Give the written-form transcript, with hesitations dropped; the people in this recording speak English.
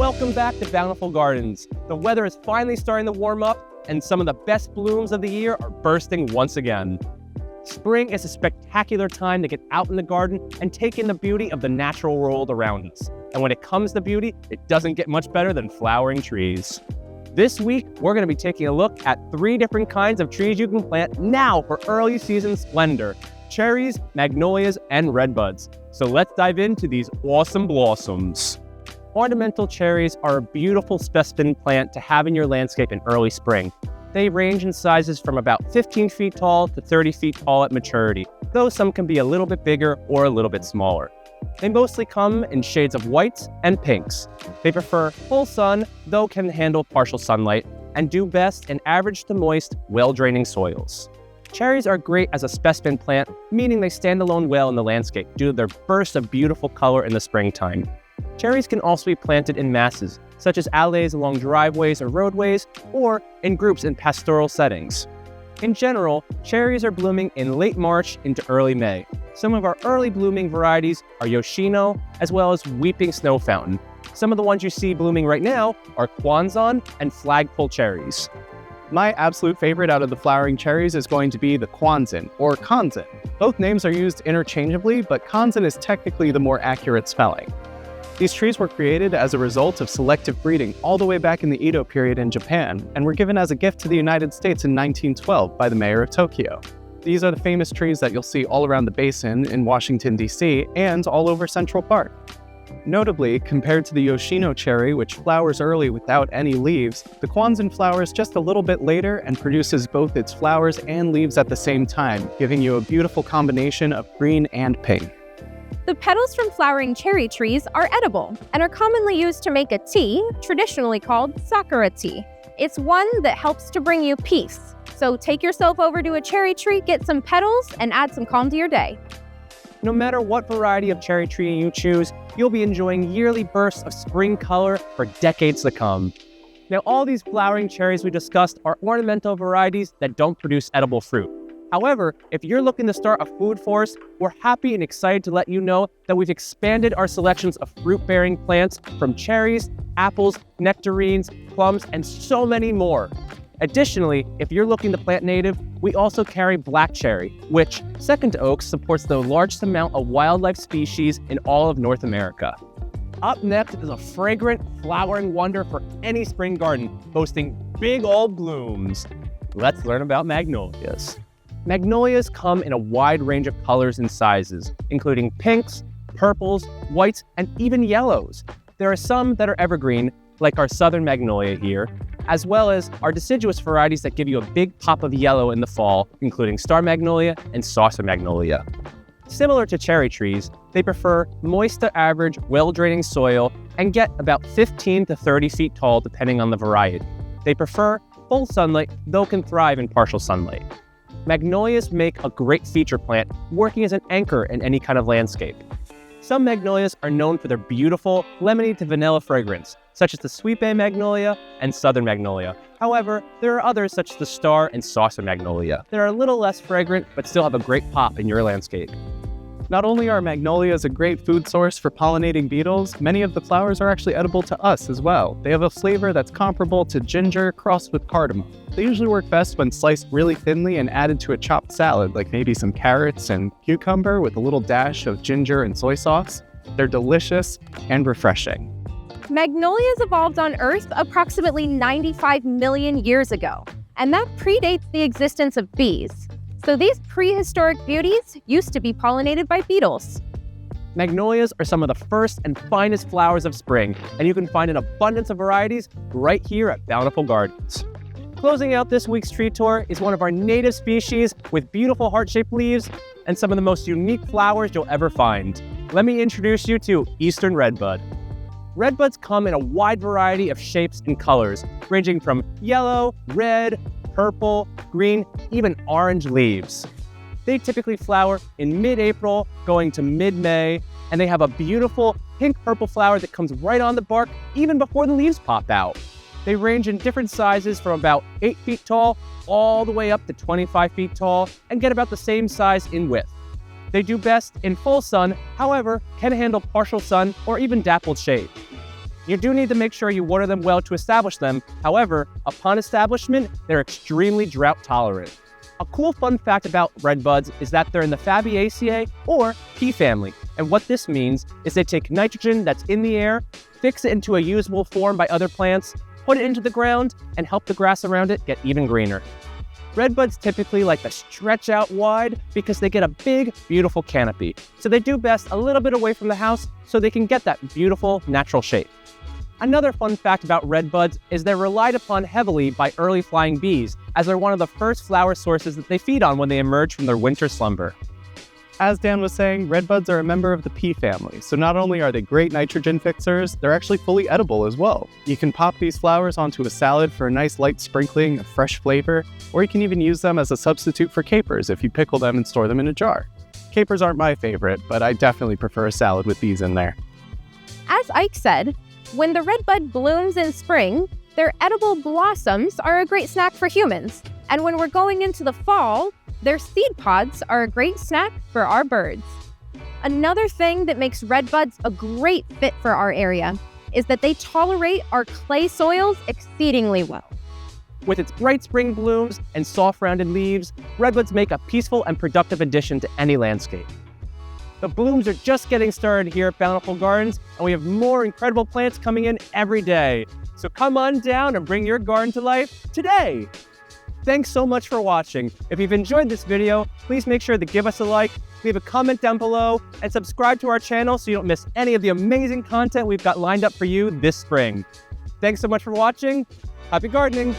Welcome back to Bountiful Gardens. The weather is finally starting to warm up, and some of the best blooms of the year are bursting once again. Spring is a spectacular time to get out in the garden and take in the beauty of the natural world around us. And when it comes to beauty, it doesn't get much better than flowering trees. This week, we're going to be taking a look at 3 different kinds of trees you can plant now for early season splendor: cherries, magnolias, and redbuds. So let's dive into these awesome blossoms. Ornamental cherries are a beautiful specimen plant to have in your landscape in early spring. They range in sizes from about 15 feet tall to 30 feet tall at maturity, though some can be a little bit bigger or a little bit smaller. They mostly come in shades of whites and pinks. They prefer full sun, though can handle partial sunlight, and do best in average to moist, well-draining soils. Cherries are great as a specimen plant, meaning they stand alone well in the landscape due to their burst of beautiful color in the springtime. Cherries can also be planted in masses, such as alleys along driveways or roadways, or in groups in pastoral settings. In general, cherries are blooming in late March into early May. Some of our early blooming varieties are Yoshino, as well as Weeping Snow Fountain. Some of the ones you see blooming right now are Kwanzan and Flagpole cherries. My absolute favorite out of the flowering cherries is going to be the Kwanzan, or Kanzan. Both names are used interchangeably, but Kanzan is technically the more accurate spelling. These trees were created as a result of selective breeding all the way back in the Edo period in Japan, and were given as a gift to the United States in 1912 by the mayor of Tokyo. These are the famous trees that you'll see all around the basin in Washington, D.C., and all over Central Park. Notably, compared to the Yoshino cherry, which flowers early without any leaves, the Kwanzan flowers just a little bit later and produces both its flowers and leaves at the same time, giving you a beautiful combination of green and pink. The petals from flowering cherry trees are edible and are commonly used to make a tea, traditionally called sakura tea. It's one that helps to bring you peace. So take yourself over to a cherry tree, get some petals, and add some calm to your day. No matter what variety of cherry tree you choose, you'll be enjoying yearly bursts of spring color for decades to come. Now, all these flowering cherries we discussed are ornamental varieties that don't produce edible fruit. However, if you're looking to start a food forest, we're happy and excited to let you know that we've expanded our selections of fruit-bearing plants from cherries, apples, nectarines, plums, and so many more. Additionally, if you're looking to plant native, we also carry black cherry, which, second to oaks, supports the largest amount of wildlife species in all of North America. Up next is a fragrant, flowering wonder for any spring garden, boasting big old blooms. Let's learn about magnolias. Magnolias come in a wide range of colors and sizes, including pinks, purples, whites, and even yellows. There are some that are evergreen, like our southern magnolia here, as well as our deciduous varieties that give you a big pop of yellow in the fall, including star magnolia and saucer magnolia. Similar to cherry trees, they prefer moist to average, well-draining soil and get about 15 to 30 feet tall depending on the variety. They prefer full sunlight, though can thrive in partial sunlight. Magnolias make a great feature plant, working as an anchor in any kind of landscape. Some magnolias are known for their beautiful lemony to vanilla fragrance, such as the sweet bay magnolia and southern magnolia. However, there are others such as the star and saucer magnolia that are a little less fragrant but still have a great pop in your landscape. Not only are magnolias a great food source for pollinating beetles, many of the flowers are actually edible to us as well. They have a flavor that's comparable to ginger crossed with cardamom. They usually work best when sliced really thinly and added to a chopped salad, like maybe some carrots and cucumber with a little dash of ginger and soy sauce. They're delicious and refreshing. Magnolias evolved on Earth approximately 95 million years ago, and that predates the existence of bees. So these prehistoric beauties used to be pollinated by beetles. Magnolias are some of the first and finest flowers of spring, and you can find an abundance of varieties right here at Bountiful Gardens. Closing out this week's tree tour is one of our native species with beautiful heart-shaped leaves and some of the most unique flowers you'll ever find. Let me introduce you to Eastern Redbud. Redbuds come in a wide variety of shapes and colors, ranging from yellow, red, purple, green, even orange leaves. They typically flower in mid-April, going to mid-May, and they have a beautiful pink-purple flower that comes right on the bark even before the leaves pop out. They range in different sizes from about 8 feet tall all the way up to 25 feet tall and get about the same size in width. They do best in full sun, however, can handle partial sun or even dappled shade. You do need to make sure you water them well to establish them. However, upon establishment, they're extremely drought tolerant. A cool fun fact about redbuds is that they're in the Fabiaceae or pea family. And what this means is they take nitrogen that's in the air, fix it into a usable form by other plants, put it into the ground, and help the grass around it get even greener. Redbuds typically like to stretch out wide because they get a big, beautiful canopy. So they do best a little bit away from the house so they can get that beautiful natural shape. Another fun fact about redbuds is they're relied upon heavily by early flying bees, as they're one of the first flower sources that they feed on when they emerge from their winter slumber. As Dan was saying, redbuds are a member of the pea family, so not only are they great nitrogen fixers, they're actually fully edible as well. You can pop these flowers onto a salad for a nice light sprinkling of fresh flavor, or you can even use them as a substitute for capers if you pickle them and store them in a jar. Capers aren't my favorite, but I definitely prefer a salad with these in there. As Ike said, when the redbud blooms in spring, their edible blossoms are a great snack for humans. And when we're going into the fall, their seed pods are a great snack for our birds. Another thing that makes redbuds a great fit for our area is that they tolerate our clay soils exceedingly well. With its bright spring blooms and soft rounded leaves, redbuds make a peaceful and productive addition to any landscape. The blooms are just getting started here at Bountiful Gardens, and we have more incredible plants coming in every day. So come on down and bring your garden to life today! Thanks so much for watching. If you've enjoyed this video, please make sure to give us a like, leave a comment down below, and subscribe to our channel so you don't miss any of the amazing content we've got lined up for you this spring. Thanks so much for watching. Happy gardening!